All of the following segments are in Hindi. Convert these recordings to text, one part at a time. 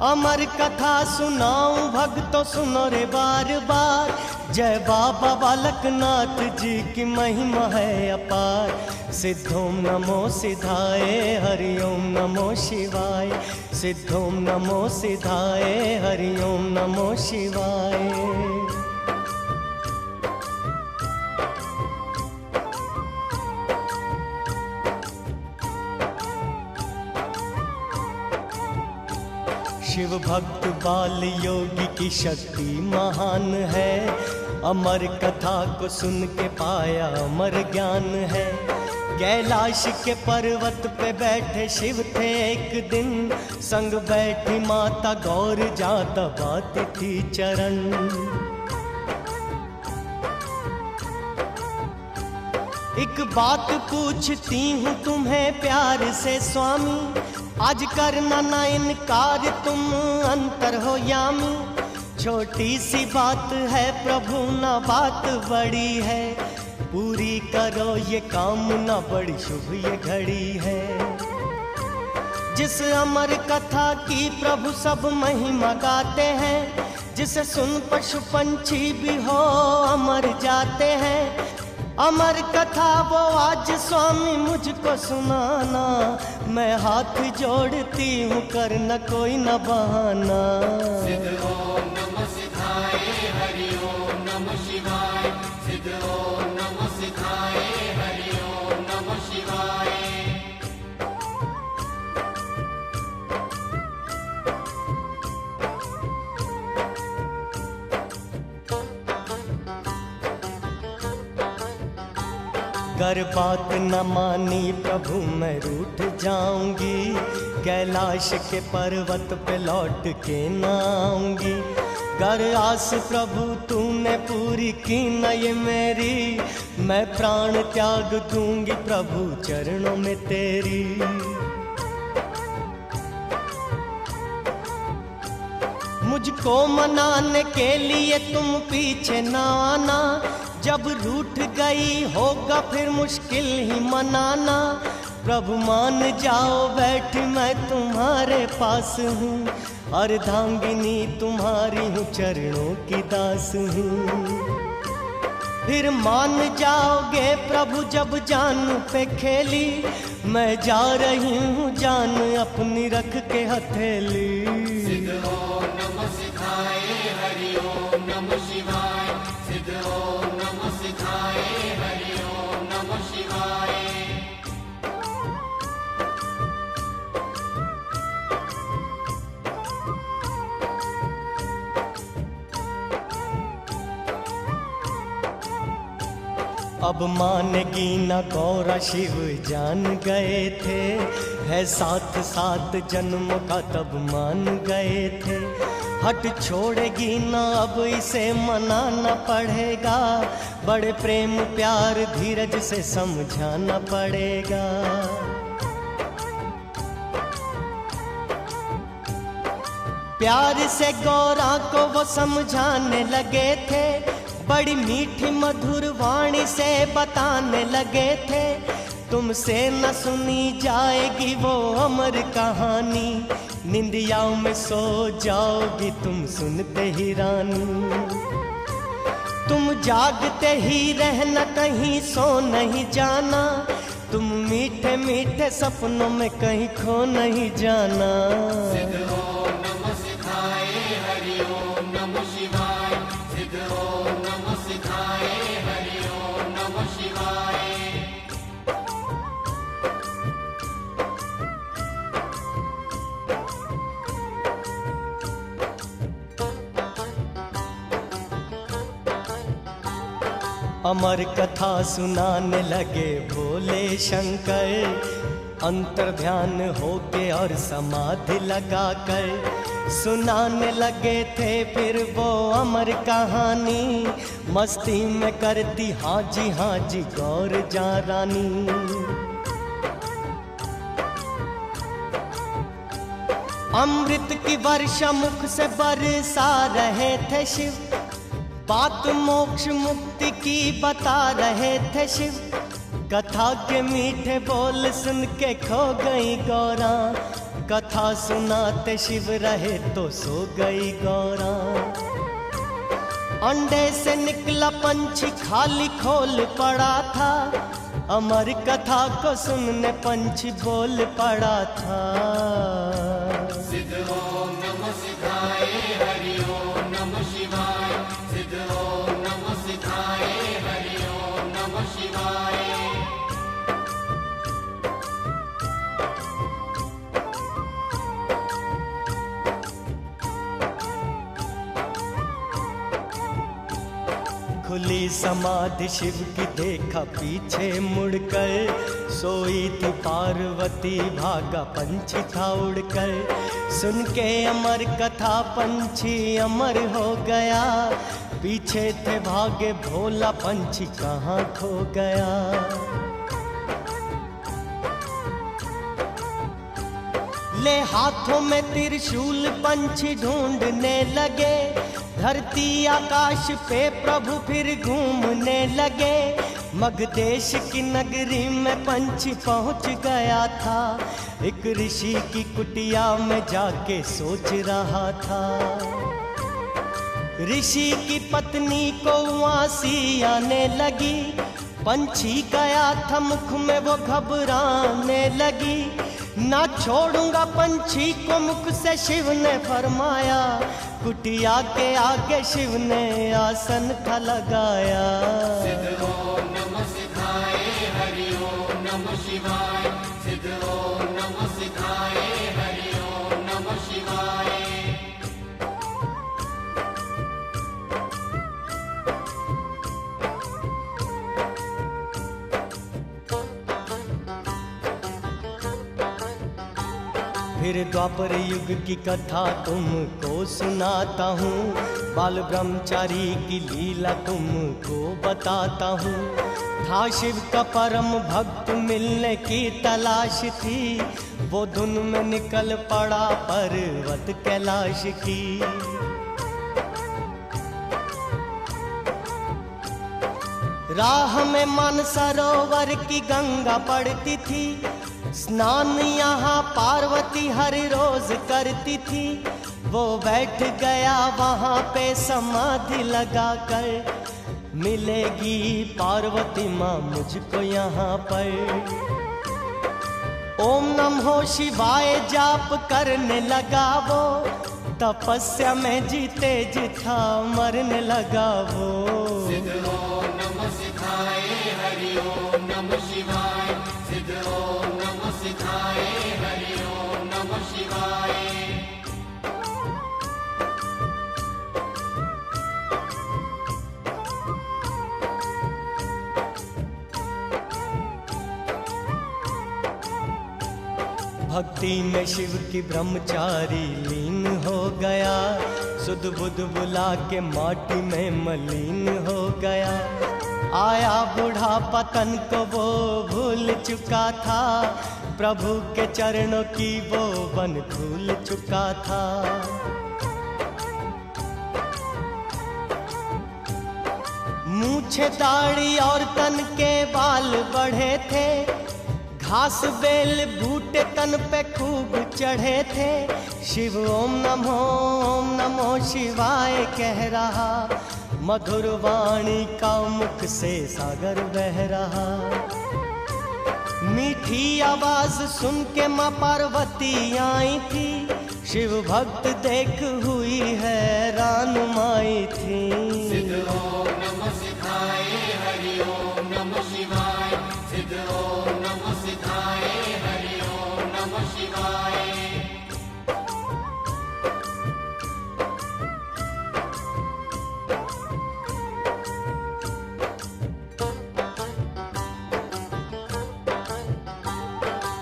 अमर कथा सुनाऊं भक्तों सुनो रे बार बार। जय बाबा बालकनाथ जी की महिमा है अपार। सिद्धोम नमो सिद्धाय हरिओम नमो शिवाय। सिद्धोम नमो सिद्धाय हरिओम नमो शिवाय। शिव भक्त बाल योगी की शक्ति महान है। अमर कथा को सुन के पाया अमर ज्ञान है। कैलाश के पर्वत पे बैठे शिव थे एक दिन। संग बैठी माता गौर जा दबाती थी चरण। एक बात पूछती हूँ तुम्हें प्यार से स्वामी। आज करना ना इनकार तुम अंतर हो यामी। छोटी सी बात है प्रभु ना बात बड़ी है। पूरी करो ये काम ना बड़ी शुभ ये घड़ी है। जिस अमर कथा की प्रभु सब महिमा गाते हैं। जिसे सुन पशु पंछी भी हो अमर जाते हैं। अमर कथा वो आज स्वामी मुझको सुनाना। मैं हाथ जोड़ती हूँ करना कोई न बहाना। सिद्ध ओम नमो सिद्धाय हरि ओम नमो शिवाय। सिद्ध ओम नमो सिद्धाय हरि ओम नमो शिवाय। कर बात न मानी प्रभु मैं रूठ जाऊंगी। कैलाश के पर्वत पे लौट के न आऊंगी। कर आस प्रभु तूने पूरी की न ये मेरी। मैं प्राण त्याग दूंगी प्रभु चरणों में तेरी। मुझको मनाने के लिए तुम पीछे न आना। जब रूठ गई होगा फिर मुश्किल ही मनाना। प्रभु मान जाओ बैठ मैं तुम्हारे पास हूँ। अर्धांगिनी तुम्हारी हूँ चरणों की दास हूँ। फिर मान जाओगे प्रभु जब जान पे खेली। मैं जा रही हूँ जान अपनी रख के हथेली। सिद्ध ओम नमो सिद्धाय हरि ओम नमो शिवाय। सिद्ध ओम नमो सिद्धाय हरि ओम नमो शिवाय। अब मानेगी न गौरा शिव जान गए थे। है साथ साथ जन्म का तब मान गए थे। हट छोड़ेगी न अब इसे मनाना पड़ेगा। बड़े प्रेम प्यार धीरज से समझाना पड़ेगा। प्यार से गौरा को वो समझाने लगे थे। बड़ी मीठी मधुर वाणी से बताने लगे थे। तुमसे न सुनी जाएगी वो अमर कहानी। निंदियाओं में सो जाओगी तुम सुनते ही रानी। तुम जागते ही रहना कहीं सो नहीं जाना। तुम मीठे मीठे सपनों में कहीं खो नहीं जाना। सिद्ध ओम नमो सिद्धाय हरि ओम नमो शिवाय। सिद्ध ओम नमो सिद्धाय हरि ओम नमो शिवाय। अमर कथा सुनाने लगे भोले शंकर। अंतर ध्यान होके और समाधि लगाकर सुनाने लगे थे फिर वो अमर कहानी। मस्ती में करती हाँ जी गौर जा रानी। अमृत की वर्षा मुख से बरसा रहे थे शिव। बात मोक्ष मुक्ति की बता रहे थे शिव। कथा के मीठे बोल सुन के खो गई गौरा, कथा सुनाते शिव रहे तो सो गई गौरा। अंडे से निकला पंछी खाली खोल पड़ा था, अमर कथा को सुनने पंछी बोल पड़ा था। सिद्ध ओम नमः सिद्धाय हरि ओम नमः शिवाय, सिद्ध ओम नमः सिद्धाय हरि ओम नमः शिवाय। खुली समाधि शिव की देखा पीछे मुड़कर, सोई थी पार्वती भागा पंछी था उड़कर। सुन के अमर कथा पंछी अमर हो गया, पीछे थे भागे भोला पंछी कहाँ खो गया। ले हाथों में त्रिशूल पंछी ढूंढने लगे, धरती आकाश पे प्रभु फिर घूमने लगे। मगधेश की नगरी में पंछी पहुंच गया था, एक ऋषि की कुटिया में जाके सोच रहा था। ऋषि की पत्नी को उआसी आने लगी, पंछी गया था मुख में वो घबराने लगी। ना छोड़ूंगा पंछी को मुख से शिव ने फरमाया, कुटिया के आगे शिव ने आसन था लगाया। सिद्ध ओम नमः सिद्धाय हरि ओम नमः शिवाय, सिद्ध ओम नमः सिद्धाय हरि ओम नमः शिवाय। फिर द्वापर युग की कथा तुमको सुनाता हूँ, बाल ब्रह्मचारी की लीला तुमको बताता हूँ। था शिव का परम भक्त मिलने की तलाश थी, वो धुन में निकल पड़ा पर्वत कैलाश की। राह में मानसरोवर की गंगा पड़ती थी, स्नान यहाँ पार्वती हर रोज करती थी। वो बैठ गया वहाँ पे समाधि लगा कर, मिलेगी पार्वती माँ मुझको यहाँ पर। ओम नमः शिवाय जाप करने लगा वो, तपस्या में जीते जिथा मरने लगा वो। सिद्ध ओम नमः सिद्धाय हरि ओम नमः शिवाय, सिद्ध ओम नमः सिद्धाय हरि ओम नमः शिवाय। भक्ति में शिव की ब्रह्मचारी लीन हो गया, सुध बुध बुला के माटी में मलिन हो गया। आया बूढ़ापा तन को वो भूल चुका था, प्रभु के चरणों की वो बन धूल चुका था। मूछे दाढ़ी और तन के बाल बढ़े थे, घास बेल बूटे तन पे खूब चढ़े थे। शिव ओम नमो शिवाय कह रहा, मधुर वाणी का मुख से सागर बह रहा। मीठी आवाज सुन के माँ पार्वती आई थी, शिव भक्त देख हुई हैरान माई थी। सिद्ध ओम नमः सिद्धाय हरि ओम नमः शिवाय, सिद्ध ओम नमः सिद्धाय हरि ओम नमः शिवाय।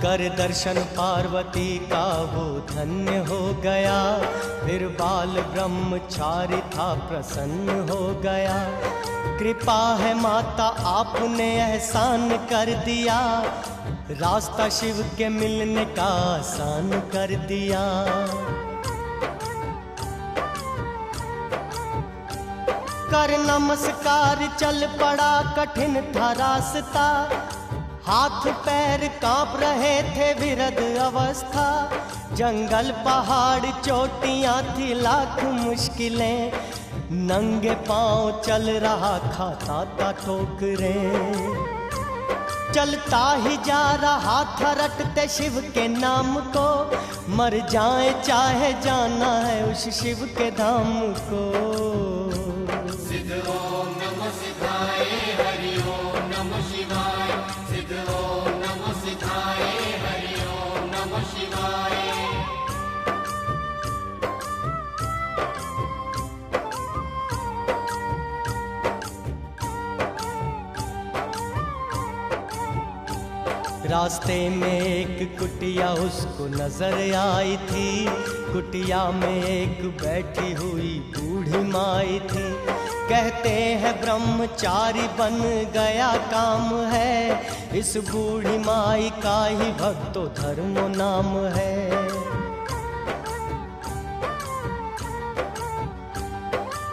कर दर्शन पार्वती का वो धन्य हो गया, फिर बाल ब्रह्मचारी था प्रसन्न हो गया। कृपा है माता आपने एहसान कर दिया, रास्ता शिव के मिलने का आसान कर दिया। कर नमस्कार चल पड़ा, कठिन था रास्ता, हाथ पैर कांप रहे थे विरद अवस्था, जंगल पहाड़ चोटियां थी लाख मुश्किलें, नंगे पांव चल रहा खाता था ठोकरें। चलता ही जा रहा था रटते शिव के नाम को, मर जाए चाहे जाना है उस शिव के धाम को। सिद्ध ओम नमः सिद्धाय हरि ओम नमः शिवाय, सिद्ध ओम नमः सिद्धाय हरि ओम नमः शिवाय। रास्ते में एक कुटिया उसको नजर आई थी, कुटिया में एक बैठी हुई बूढ़ी माई थी। कहते हैं ब्रह्मचारी बन गया काम है, इस बूढ़ी माई का ही भक्तो धर्मो नाम है।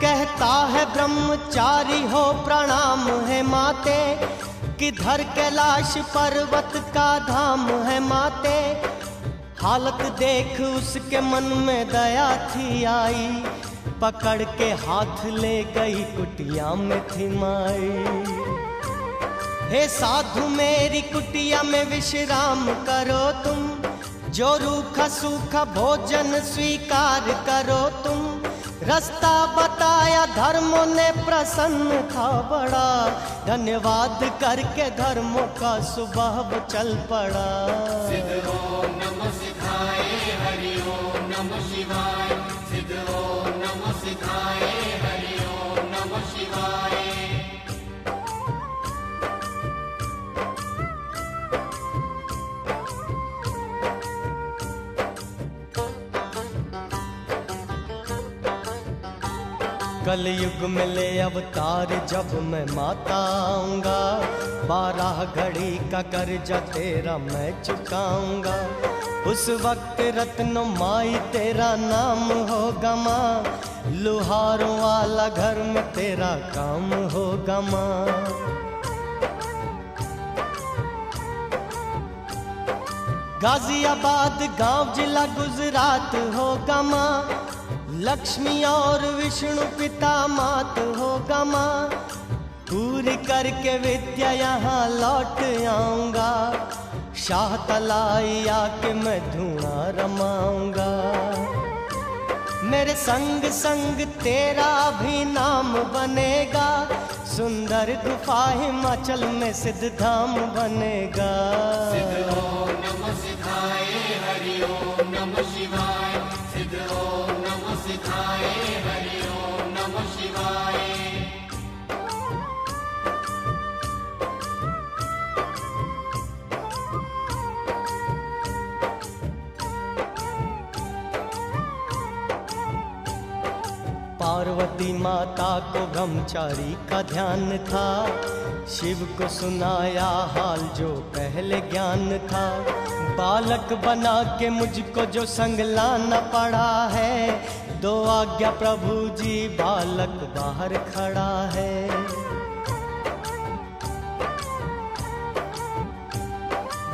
कहता है ब्रह्मचारी हो प्रणाम है माते, किधर कैलाश पर्वत का धाम है माते। हालत देख उसके मन में दया थी आई, पकड़ के हाथ ले गई कुटिया में थी माई। हे साधु मेरी कुटिया में विश्राम करो तुम, जो रूखा सूखा भोजन स्वीकार करो तुम। रास्ता बताया धर्मों ने प्रसन्न था बड़ा, धन्यवाद करके धर्मों का सुबह चल पड़ा। सिद्ध ओम नमः सिद्धाय हरि ओम नमः शिवाय, सिद्ध ओम नमः सिद्धाय हरि ओम नमः शिवाय। कलयुग में ले अवतार जब मैं माता आऊंगा, 12 घड़ी का कर्जा तेरा मैं चुकाऊंगा। उस वक्त रत्नो माई तेरा नाम होगा माँ, लुहारों वाला घर में तेरा काम होगा माँ। गाजियाबाद गांव जिला गुजरात होगा माँ, लक्ष्मी और विष्णु पिता मात होगा माँ। पूरी करके विद्या यहाँ लौट आऊंगा, शाह तलाई आके मैं धुआं रमाऊंगा। मेरे संग संग तेरा भी नाम बनेगा, सुंदर गुफा हिमाचल में सिद्ध धाम बनेगा। सिद्ध ओम नमः सिद्धाय हरि ओम नमः शिवाय, सिद्ध ओम नमः सिद्धाय हरि ओम नमः शिवाय। पार्वती माता को ब्रह्मचारी का ध्यान था, शिव को सुनाया हाल जो पहले ज्ञान था। बालक बना के मुझको जो संग लाना पड़ा है, 2 आज्ञा प्रभु जी बालक बाहर खड़ा है।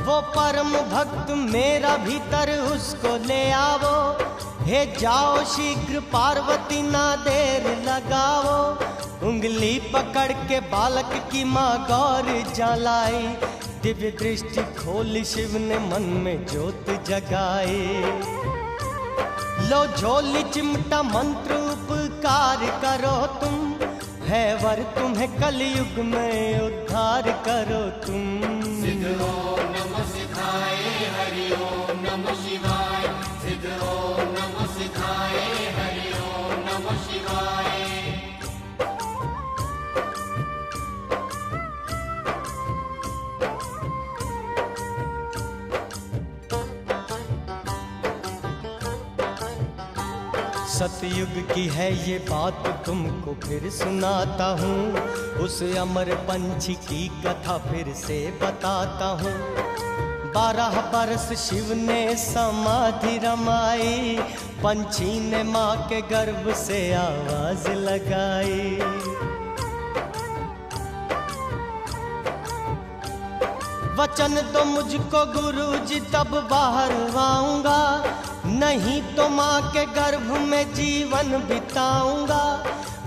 वो परम भक्त मेरा भीतर उसको ले आवो, हे जाओ शीघ्र पार्वती ना देर लगाओ। उंगली पकड़ के बालक की माँ गौर जलाई, दिव्य दृष्टि खोल शिव ने मन में ज्योत जगाई। लो झोली चिमटा मंत्र उपकार करो तुम, है वर तुम्हें कलयुग में उद्धार करो तुम। सिद्ध ओम नमः सिद्धाय हरि ओम नमः शिवाय, सिद्ध ओम नमः सिद्धाय हरि ओम नमः शिवाय। सतयुग की है ये बात तुमको फिर सुनाता हूँ, उस अमर पंछी की कथा फिर से बताता हूँ। 12 बरस शिव ने समाधि रमाई, पंछी ने माँ के गर्भ से आवाज लगाई। वचन दो मुझको गुरुजी तब बाहर आऊंगा, नहीं तो माँ के गर्भ में जीवन बिताऊंगा।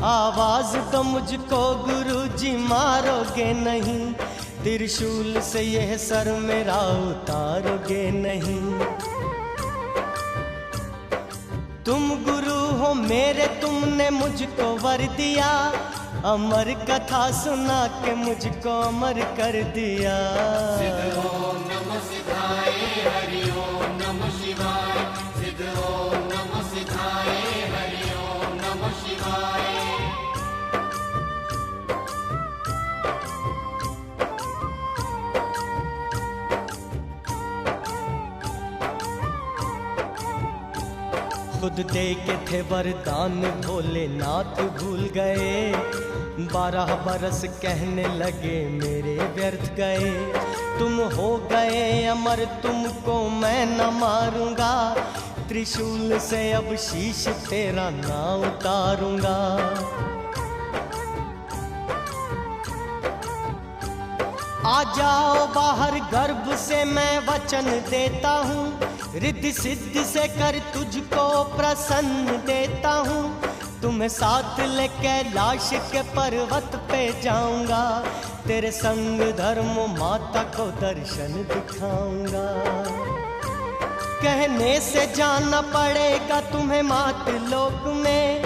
आवाज दो मुझको गुरुजी मारोगे नहीं, त्रिशूल से यह सर मेरा उतारोगे नहीं। तुम गुरु हो मेरे, तुमने मुझको वर दिया, अमर कथा सुना के मुझको अमर कर दिया। सिद्ध ओम नमः सिद्धाय हरि ओम नमः शिवाय, सिद्ध ओम नमः सिद्धाय हरि ओम नमः शिवाय। खुद दे के थे वरदान भोलेनाथ भूल गए, 12 बरस कहने लगे मेरे व्यर्थ गए। तुम हो गए अमर, तुमको मैं न मारूंगा, त्रिशूल से अब शीश तेरा ना उतारूंगा। आ जाओ बाहर गर्भ से मैं वचन देता हूँ, रिद्धि सिद्धि से कर तुझको प्रसन्न देता हूँ। तुम्हें साथ ले कैलाश के पर्वत पे जाऊंगा, तेरे संग धर्म माता को दर्शन दिखाऊंगा। कहने से जाना पड़ेगा तुम्हें मात लोक में,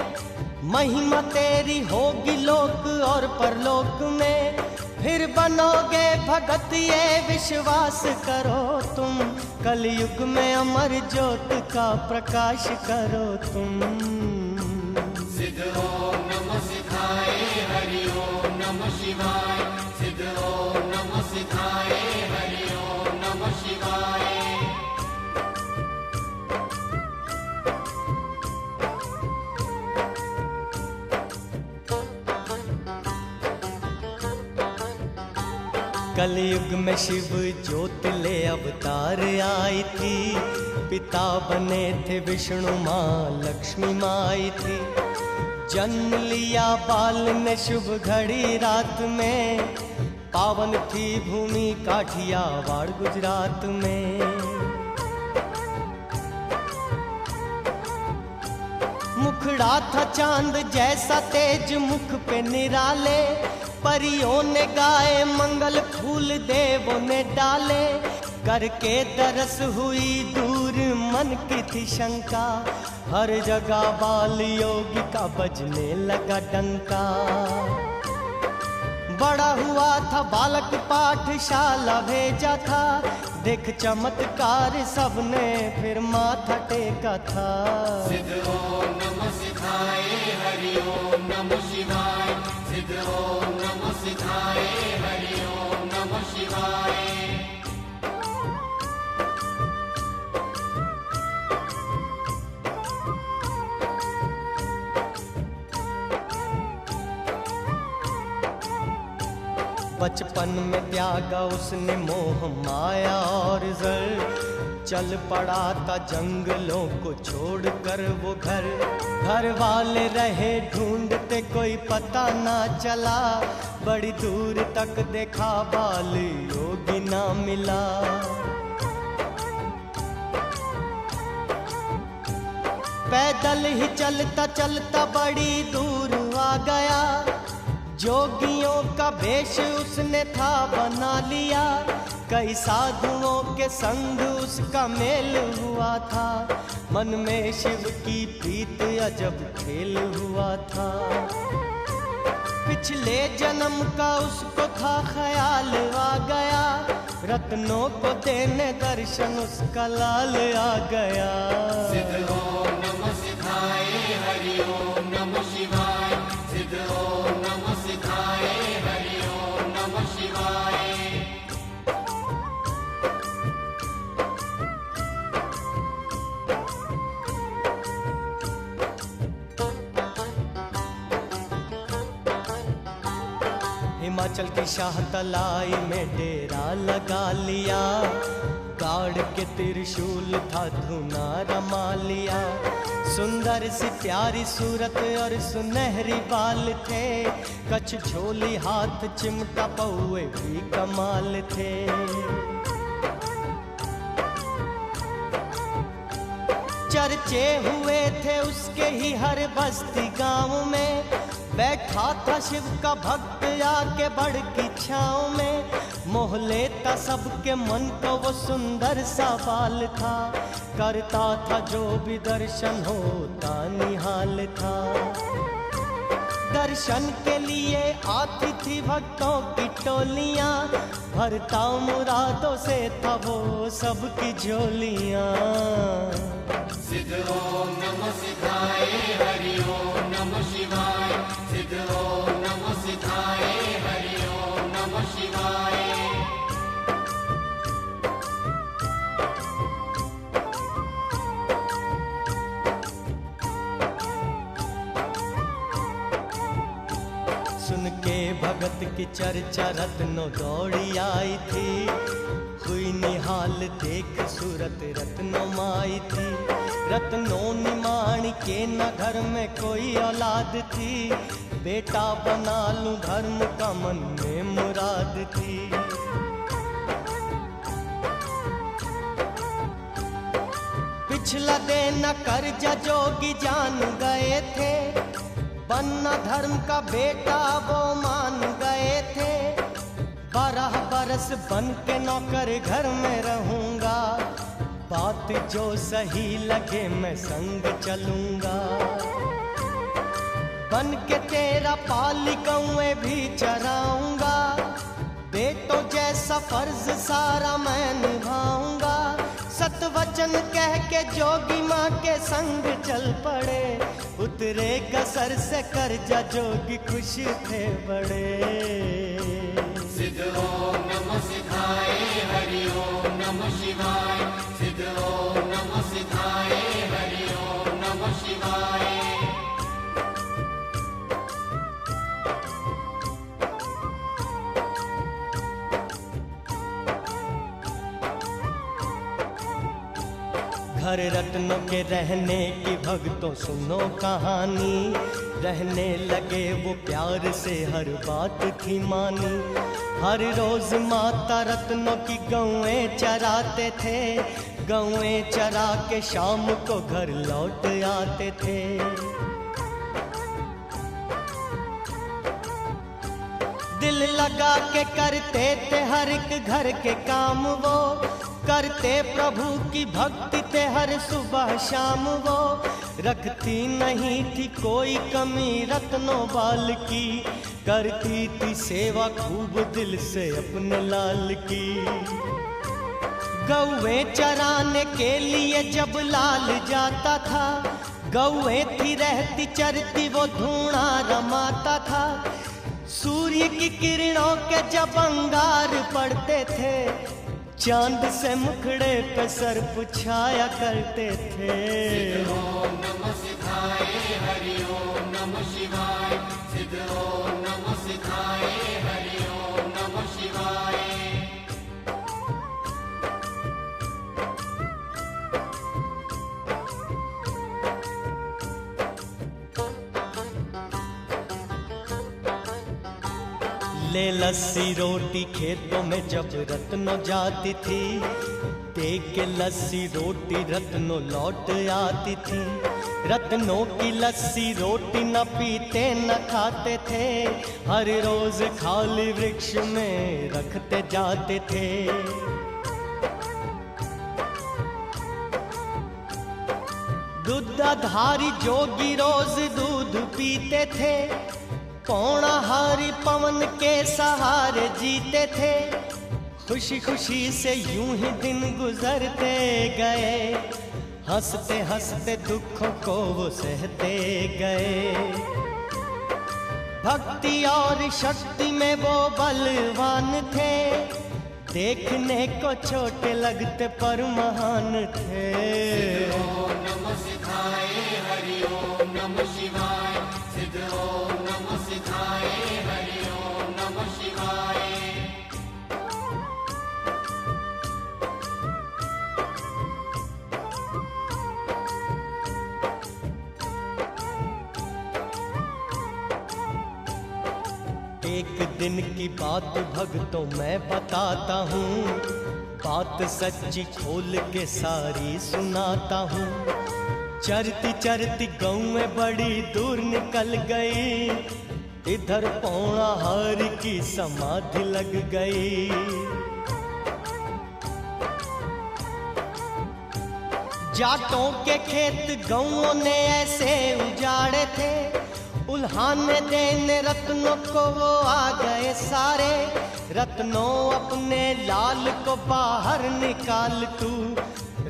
महिमा तेरी होगी लोक और परलोक में। फिर बनोगे भगत ये विश्वास करो तुम, कलयुग में अमर ज्योत का प्रकाश करो तुम। सिद्ध ओम नमः सिद्धाय हरि ओम नमः शिवाय, सिद्ध ओम नमः सिद्धाय हरि ओम नमः शिवाय। कलयुग में शिव ज्योत ले अवतार आई थी, पिता बने थे विष्णु माँ लक्ष्मी माँ आई थी। जन्म लिया बाल ने शुभ घड़ी रात में, पावन थी भूमि काठियावाड़ गुजरात में। मुखड़ा था चांद जैसा तेज मुख पे निराले, परियों ने गाए मंगल फूल देवों ने डाले। करके दरस हुई दूर मन की थी शंका, हर जगह बाल योगी का बजने लगा डंका। बड़ा हुआ था बालक पाठशाला भेजा था, देख चमत्कार सबने फिर माथा टेका था। सिद्ध ओम नमः सिद्धाय हरि ओम नमः शिवाय, सिद्ध ओम नमः सिद्धाय हरि ओम नमः शिवाय। बचपन में त्यागा उसने मोह माया और जर, चल पड़ा था जंगलों को छोड़कर वो घर। घर वाले रहे ढूंढते कोई पता ना चला, बड़ी दूर तक देखा बाल योगी ना मिला। पैदल ही चलता चलता बड़ी दूर आ गया, जोगियों का भेष उसने था बना लिया। कई साधुओं के संग उसका मेल हुआ था, मन में शिव की प्रीत अजब खेल हुआ था। पिछले जन्म का उसको था ख्याल आ गया, रत्नों को देने दर्शन उसका लाल आ गया। सिद्ध ओम नमः सिद्धाय हरि ओम नमः शिवाय, सिद्ध ओम नमः सिद्धाय हरि ओम नमः शिवाय। हिमाचल की शाह तलाई में डेरा लगा लिया, गाड़ के त्रिशूल था धुना रमा लिया। सुंदर सी प्यारी सूरत और सुनहरी बाल थे, कछ झोली हाथ चिमटा पौए भी कमाल थे। चर्चे हुए थे उसके ही हर बस्ती गांव में, बैठा था शिव का भक्त आके बड़ की छाँव में। मोह लेता सबके मन को वो सुंदर सा बाल था, करता था जो भी दर्शन होता निहाल था। दर्शन के लिए आती थी भक्तों की टोलियां, भरता मुरादों से था वो सबकी झोलियां। सिद्ध ओम नमः सिद्धाय हरि ओम नमः शिवाय। सिद्ध ओम नमः सिद्धाय हरि ओम नमः शिवाय। सुन के भगत की चर्चा रत्नों दौड़ी आई थी, हुई निहाल देख सूरत रत्नों माई थी। रत्नों निमाण के न घर में कोई औलाद थी, बेटा बना लूं धर्म का मन में मुराद थी। पिछला देना कर्जा जोगी जान गए थे, बनना धर्म का बेटा वो मान गए थे। 12 बरस बन के नौकर घर में रहूंगा, बात जो सही लगे मैं संग चलूंगा। बन के तेरा पाली गौएं भी चराऊंगा, बेटों जैसा फर्ज सारा मैं निभाऊंगा। सत वचन कह के जोगी माँ के संग चल पड़े, उतरे कसर से कर्जा जोगी खुश थे बड़े। सिद्ध ओम नमः सिद्धाय हरि ओम नमः शिवाय। सिद्ध ओम नमः सिद्धाय हरि ओम नमः शिवाय। घर रत्नों के रहने की भक्तों सुनो कहानी, रहने लगे वो प्यार से हर बात थी मानी। हर रोज माता रत्नों की गौएं चराते थे, गौएं चरा के शाम को घर लौट आते थे। दिल लगा के करते थे हर एक घर के काम, वो करते प्रभु की भक्ति थे हर सुबह शाम। वो रखती नहीं थी कोई कमी रत्नों बाल की, करती थी सेवा खूब दिल से अपने लाल की। गौएं चराने के लिए जब लाल जाता था, गौएं थी रहती चरती वो धूणा रमाता था। सूर्य की किरणों के जब अंगार पड़ते थे, चांद से मुखड़े पे सर पुछाया करते थे। सिद्ध ओम नमः सिद्धाय हरि ओम नमः शिवाय। सिद्ध ओम नमः सिद्धाय हरि ओम नमः शिवाय। ले लस्सी रोटी खेतों में जब रत्नों जाती थी, देख के लस्सी रोटी रत्नों लौट आती थी। रत्नों की लस्सी रोटी न पीते न खाते थे, हर रोज खाली वृक्ष में रखते जाते थे। दूधाधारी जोगी रोज दूध पीते थे, पौणाहारी पवन के सहारे जीते थे। खुशी खुशी से यूं ही दिन गुजरते गए, हंसते हंसते दुखों को वो सहते गए। भक्ति और शक्ति में वो बलवान थे, देखने को छोटे लगते पर महान थे। ओम नमः सिद्धाय हरि ओम नमः शिवाय। सिद्ध ओम नमः सिद्धाय हरि ओम नमः शिवाय। एक दिन की बात भक्तों मैं बताता हूँ, बात सच्ची खोल के सारी सुनाता हूँ। चरती चरती गौ में बड़ी दूर निकल गई, इधर पौड़ा हार की समाधि लग गई। जाटों के खेत गौओं ने ऐसे उजाड़े थे, उल्हाने देने रत्नों को वो आ गए सारे। रत्नों अपने लाल को बाहर निकाल तू,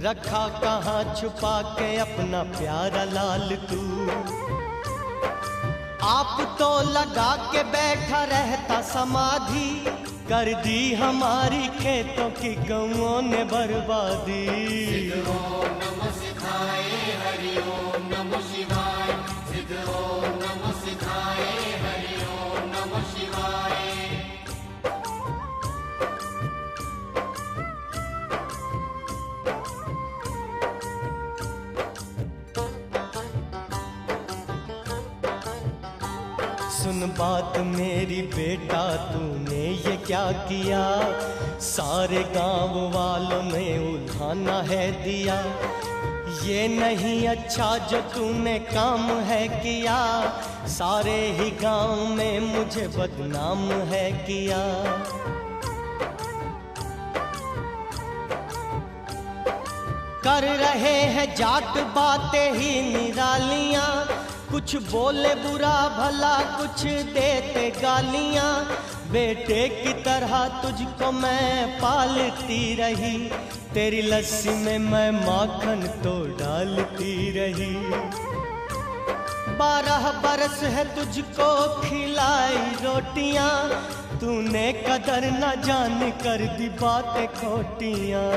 रखा कहाँ छुपा के अपना प्यारा लाल तू। आप तो लगा के बैठा रहता समाधि, कर दी हमारी खेतों की गौओं ने बर्बादी। सिद्ध ओम नमः सिद्धाय हरि ओम नमः शिवाय। सिद्ध ओम नमः सिद्धाय हरि ओम नमः शिवाय। सुन बात मेरी बेटा, तूने ये क्या किया, सारे गांव वालों ने उल्हाना है दिया। ये नहीं अच्छा जो तूने काम है किया, सारे ही गांव में मुझे बदनाम है किया। कर रहे हैं जाट बातें ही निरालियां, कुछ बोले बुरा भला कुछ देते गालियां। बेटे की तरह तुझको मैं पालती रही, तेरी लस्सी में मैं माखन तो डालती रही। 12 बरस है तुझको खिलाई रोटियां, तूने कदर न जान कर दी बातें खोटियां।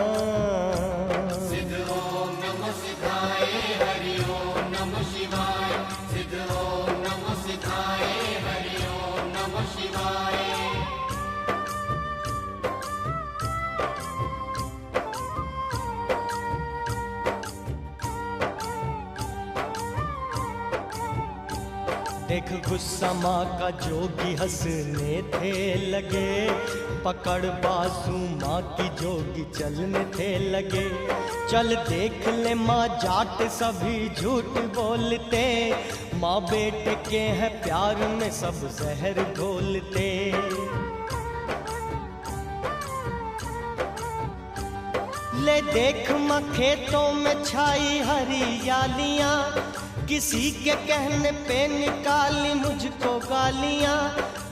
सिद्ध ओम नमः सिद्धाय हरि ओम नमः शिवाय। सिद्ध ओम नमः सिद्धाय हरि ओम नमः शिवाय। देख गुस्सा माँ का जोगी हंसने थे लगे, पकड़ बाजू माँ की जोगी चलने थे लगे। चल देख ले माँ जाट सभी झूठ बोलते, माँ बेटे के हैं प्यार में सब जहर घोलते। ले देख माँ खेतों में छाई हरियालियां, किसी के कहने पे निकाली मुझको गालियां।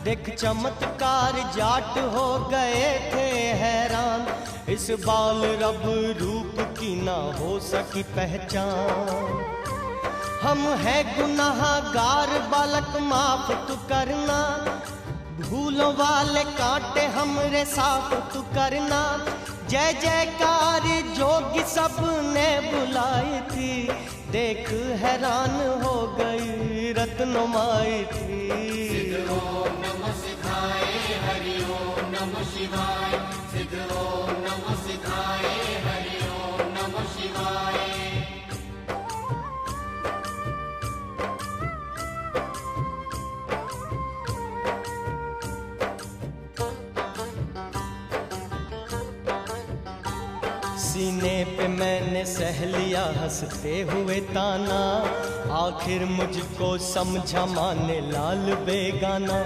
देख चमत्कार जाट हो गए थे हैरान, इस बाल रब रूप की ना हो सकी पहचान। हम है गुनाहगार बालक माफ तू करना, भूलों वाले कांटे हमरे साफ तू करना। जय जयकार जोगी सब ने बुलाई थी, देख हैरान हो गई रत्नमाई थी। सिद्ध ओम नमः सिद्धाय हरि ओम नमः शिवाय। सिद्ध ओम नमः सिद्धाय हरि ओम नमः शिवाय। सीने पे मैंने सह लिया हंसते हुए ताना, आखिर मुझको समझा माने लाल बेगाना।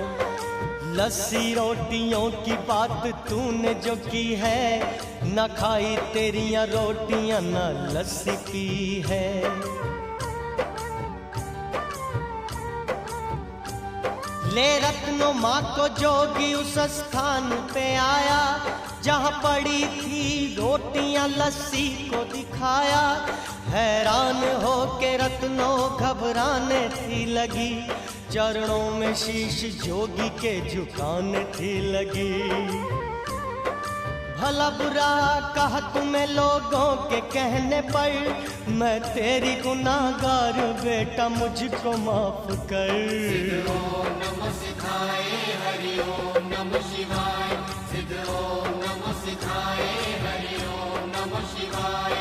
लस्सी रोटियों की बात तूने जो की है, न खाई तेरियां रोटियां न लस्सी पी है। ले रत्नो माँ को जोगी उस स्थान पे आया, जहाँ पड़ी थी रोटियां लस्सी को दिखाया। हैरान हो के रत्नो घबराने थी लगी, चरणों में शीश जोगी के झुकाने थी लगी। भला बुरा कहा तुम्हें लोगों के कहने पर, मैं तेरी गुनाहगार बेटा मुझको माफ कर। सिद्ध ओम नमः सिद्धाय हरि ओम नमः शिवाय। सिद्ध ओम नमः सिद्धाय हरि ओम नमः शिवाय।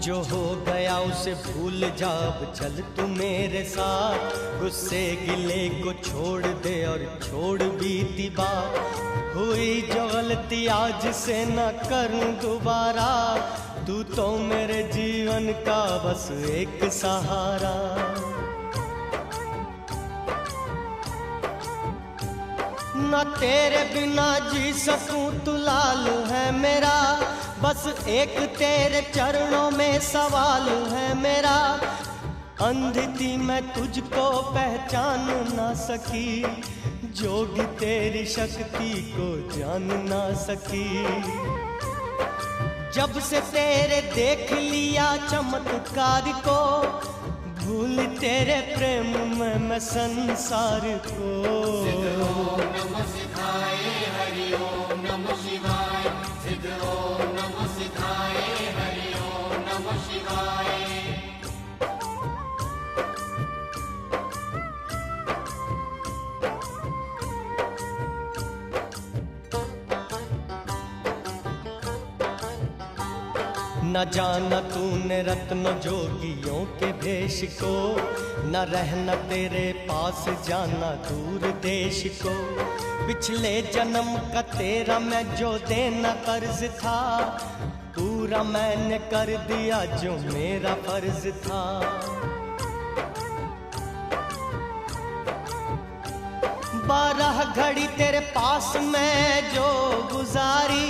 जो हो गया उसे भूल जा, अब चल तू मेरे साथ। गुस्से गिले को छोड़ दे और छोड़ बीती बात। हुई जो गलती आज से न करूं दोबारा। तू तो मेरे जीवन का बस एक सहारा। न तेरे बिना जी सकूं तू लाल है मेरा। बस एक तेरे चरणों में सवाल है मेरा। अंधी थी मैं तुझको पहचान ना सकी, जोगी तेरी शक्ति को जान ना सकी। जब से तेरे देख लिया चमत्कार को, भूल तेरे प्रेम में मैं संसार को। ओम नमः शिवाय, हरि ओम नमः शिवाय। सिद्ध ओम नमः शिवाय, हरि ओम नमः शिवाय। न जाना तूने रत्न जोगियों के भेष को, न रहना तेरे पास जाना दूर देश को। पिछले जन्म का तेरा मैं जो देना कर्ज था, पूरा मैंने कर दिया जो मेरा फर्ज था। 12 घड़ी तेरे पास मैं जो गुजारी,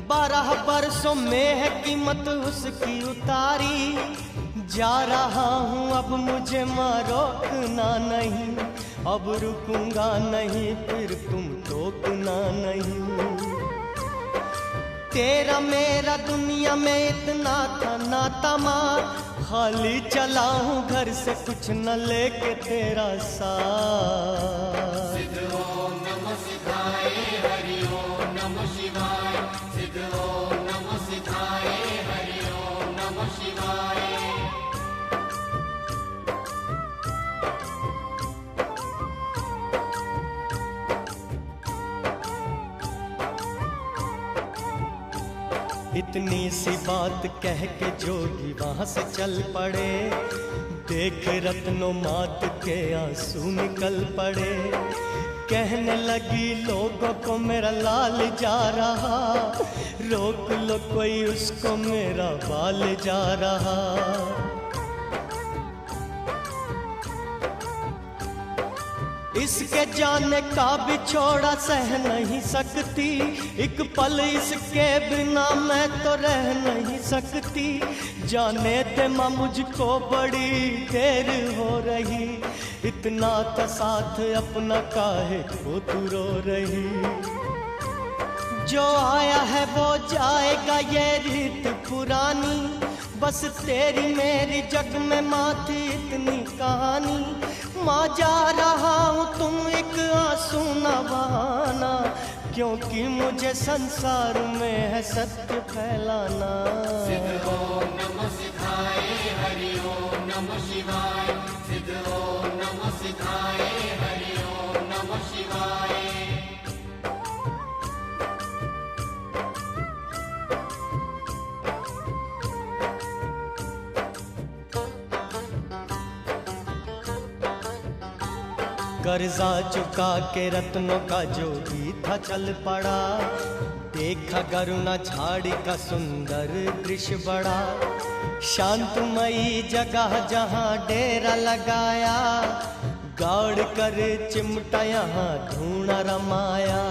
12 बरसों में है कीमत उसकी उतारी। जा रहा हूँ अब मुझे रोकना नहीं, अब रुकूंगा नहीं फिर तुम टोकना नहीं। तेरा मेरा दुनिया में इतना था नाता माँ, खाली चला हूँ घर से कुछ न लेके तेरा साथ। सिद्ध ओम नमः शिवाय, हरि ओम नमः शिवाय। सिद्ध ओम नमः शिवाय, हरि ओम नमः शिवाय। इतनी सी बात कह के जोगी वहां से चल पड़े। देख रत्नों मात के आंसू निकल पड़े। कहने लगी लोगों को मेरा लाल जा रहा, रोक लो कोई उसको मेरा बाल जा रहा। इसके जाने का बिछोड़ा सह नहीं सकती, एक पल इसके बिना मैं तो रह नहीं सकती। जाने दे माँ मुझको बड़ी देर हो रही, इतना था साथ अपना काहे को तू रो रही। जो आया है वो जाएगा ये रीत पुरानी, बस तेरी मेरी जग में माँ थी इतनी कहानी। माँ जा रहा हूँ तुम एक आंसू न बहाना, क्योंकि मुझे संसार में है सत्य फैलाना। सिद्ध ओम नमः शिवाय, हरि ओम नमः शिवाय। सिद्ध ओम नमः शिवाय, हरि ओम नमः शिवाय। कर्जा चुका के रत्नों का जोगी था चल पड़ा। देखा करुणा झाड़ी का सुंदर दृश्य बड़ा। शांतमयी जगह जहाँ डेरा लगाया, गाड़ कर चिमटा यहाँ धूना रमाया।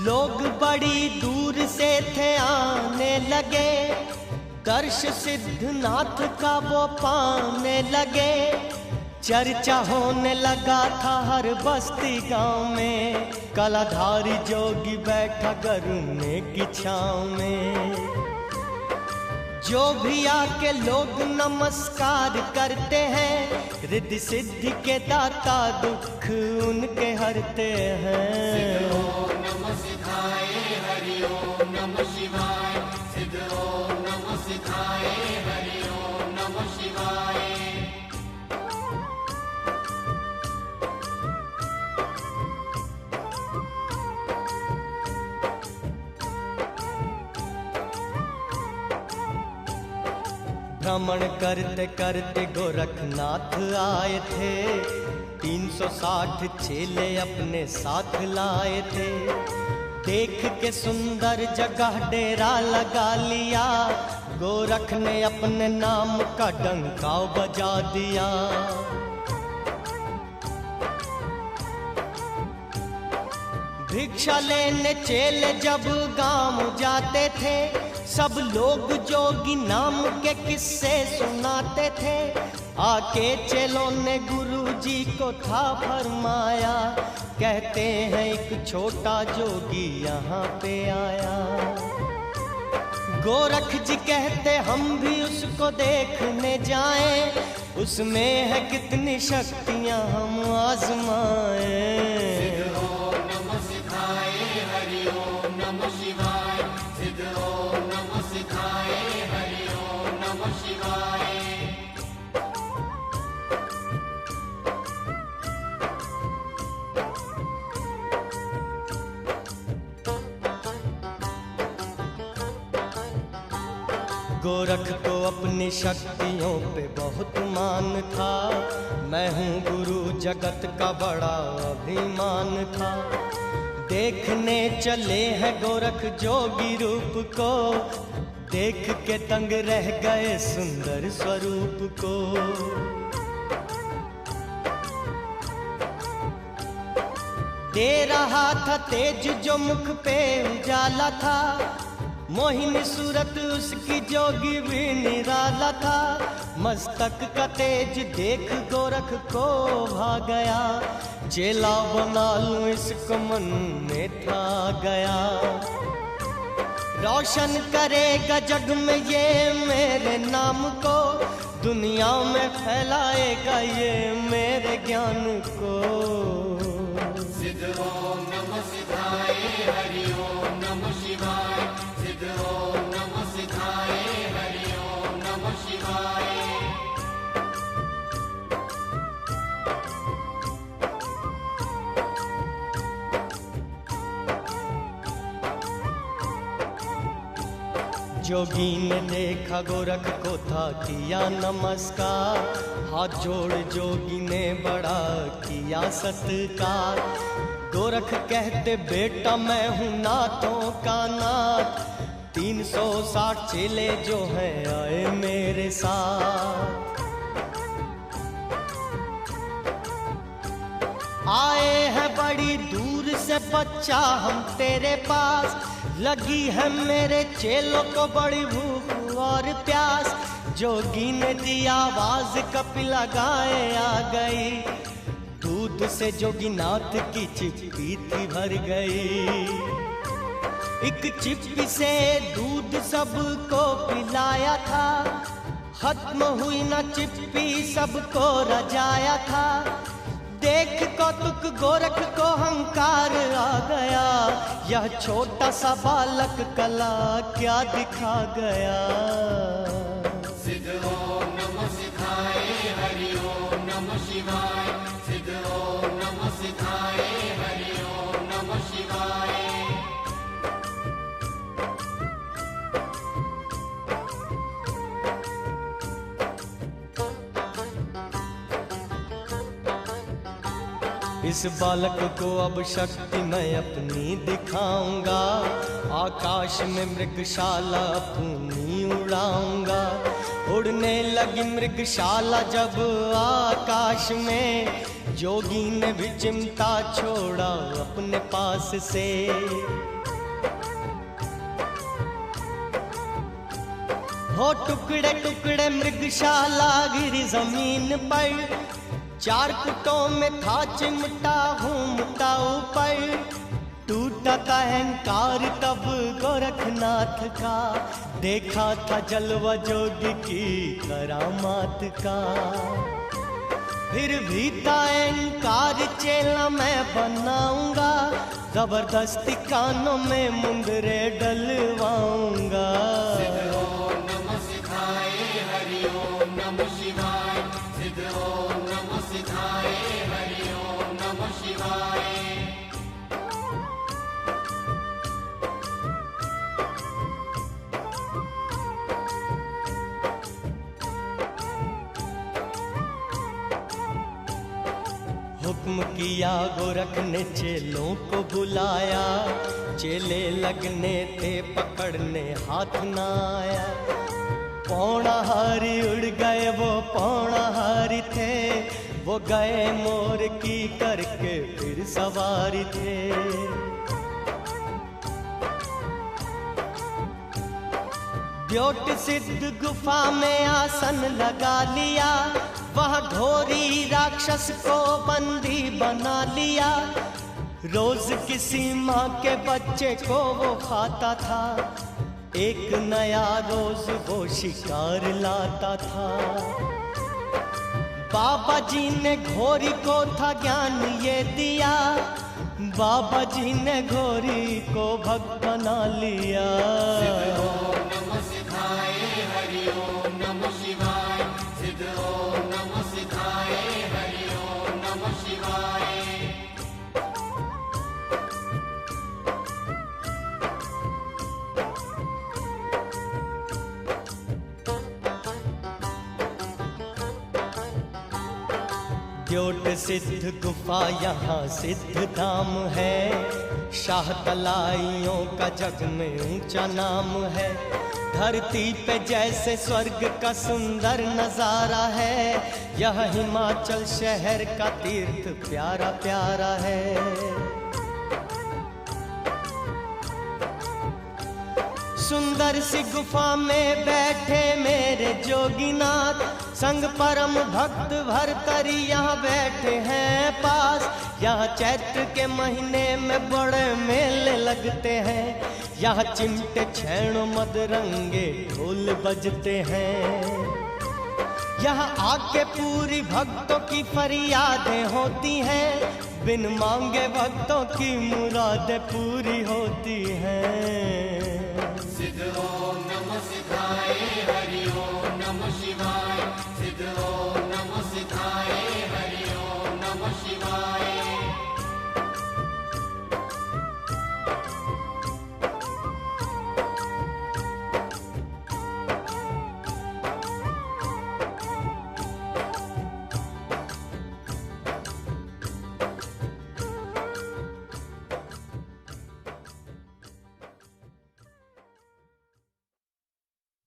लोग बड़ी दूर से थे आने लगे, दर्श सिद्धनाथ का वो पाने लगे। चर्चा होने लगा था हर बस्ती गांव में, कलाधारी जोगी बैठा गरुने की छाँव में। जो भी आके लोग नमस्कार करते हैं, रिद्धि सिद्धि के दाता दुख उनके हरते हैं। ओम नमः शिवाय, हरि ओम नमः शिवाय। सिद्ध ओम नमः शिवाय, हरि ओम नमः शिवाय। भ्रमण करते करते गोरखनाथ आए थे, 360 चेले अपने साथ लाए थे। देख के सुंदर जगह डेरा लगा लिया, गोरख ने अपने नाम का डंका बजा दिया। भिक्षा लेने चेले जब गांव जाते थे, सब लोग जोगी नाम के किस्से सुनाते थे। आके चेलों ने गुरुजी को था फरमाया, कहते हैं एक छोटा जोगी यहाँ पे आया। गोरख जी कहते हम भी उसको देखने जाएं, उसमें है कितनी शक्तियाँ हम आजमाएं। गोरख को अपनी शक्तियों पे बहुत मान था, मैं हूँ गुरु जगत का बड़ा अभिमान था। देखने चले हैं गोरख जोगी रूप को, देख के तंग रह गए सुंदर स्वरूप को। दे रहा था तेज जो मुख पे उजाला था, मोहिनी सूरत उसकी जोगी भी निराला था। मस्तक का तेज देख गोरख को भा गया, चेला बना लूं इसको मन में था गया। रोशन करेगा जग में ये मेरे नाम को, दुनिया में फैलाएगा ये मेरे ज्ञान को। सिद्ध ओम नमः सिद्धाय, हरि ओम नमः शिवाय। सिद्ध ओम नमः सिद्धाय, हरि ओम नमः शिवाय। जोगी ने देखा गोरख को था किया नमस्कार, हाथ जोड़ जोगी ने बड़ा किया सत्कार। गोरख कहते बेटा मैं हूँ नाथों का नाथ, 360 चेले जो हैं आए मेरे साथ। आए हैं बड़ी दूर से बच्चा हम तेरे पास, लगी है मेरे चेलों को बड़ी भूख और प्यास। जोगी ने दी आवाज कपिला गाय आ गई, दूध से जोगीनाथ की चिप्पी थी भर गई। एक चिप्पी से दूध सबको पिलाया था, खत्म हुई ना चिप्पी सबको रजाया था। देख कौतुक गोरख को हंकार आ गया, यह छोटा सा बालक कला क्या दिखा गया। सिद्ध ओम नमः सिद्धाय, हरि ओम नमः शिवाय। सिद्ध ओम नमः सिद्धाय, हरि ओम नमः शिवाय। इस बालक को अब शक्ति मैं अपनी दिखाऊंगा, आकाश में मृगशाला अपनी उड़ाऊंगा। उड़ने लगी मृगशाला जब आकाश में, जोगी ने भी चिमटा छोड़ा अपने पास से। हो टुकड़े टुकड़े मृगशाला गिरी जमीन पर, 4 फुटों में था चिमटा घूमता ऊपर। टूटा था अहंकार तब गोरखनाथ का, देखा था जलवा जोगी की करामात का। फिर भी था अहंकार चेला मैं बनाऊंगा, जबरदस्ती कानों में मुंदरे डलवाऊंगा। सिद्ध ओम नमः सिद्धाय, हरि ओम नमः शिवाय। सिद्ध ओम नमः सिद्धाय, हरि ओम नमः शिवाय। हुक्म किया गोरख ने चेलों को बुलाया, चेले लगने थे पकड़ने हाथ ना आया। पौड़ाहारी उड़ गए वो पौड़ाहारी थे, वो गए मोर की करके फिर सवारी थे। ब्योट सिद्ध गुफा में आसन लगा लिया, वह घोरी राक्षस को बंदी बना लिया। रोज किसी माँ के बच्चे को वो खाता था, एक नया रोज वो शिकार लाता था। बाबा जी ने घोरी को था ज्ञान ये दिया, बाबा जी ने घोरी को भक्त बना लिया। हरि ओम नमः शिवाय, सिद्ध ओम नमः सिद्धाय, हरि ओम नमः शिवाय। ब्योट सिद्ध गुफा यहाँ सिद्ध धाम है, शाह तलाइयों का जग में ऊंचा नाम है। धरती पे जैसे स्वर्ग का सुंदर नजारा है, यह हिमाचल शहर का तीर्थ प्यारा प्यारा है। सुंदर सी गुफा में बैठे मेरे जोगीनाथ, संग परम भक्त भरतरी यहाँ बैठे हैं पास। यहाँ चैत्र के महीने में बड़े मेले लगते हैं, यहाँ चिमटे छैण मदरंगे ढोल बजते हैं। यहाँ आके पूरी भक्तों की फरियादें होती हैं, बिन मांगे भक्तों की मुरादें पूरी होती हैं। सिद्ध ओम नमः सिद्धाय, हरि ओम नमः शिवाय, सिद्ध ओम नमः सिद्धाय, हरि ओम नमः शिवाय।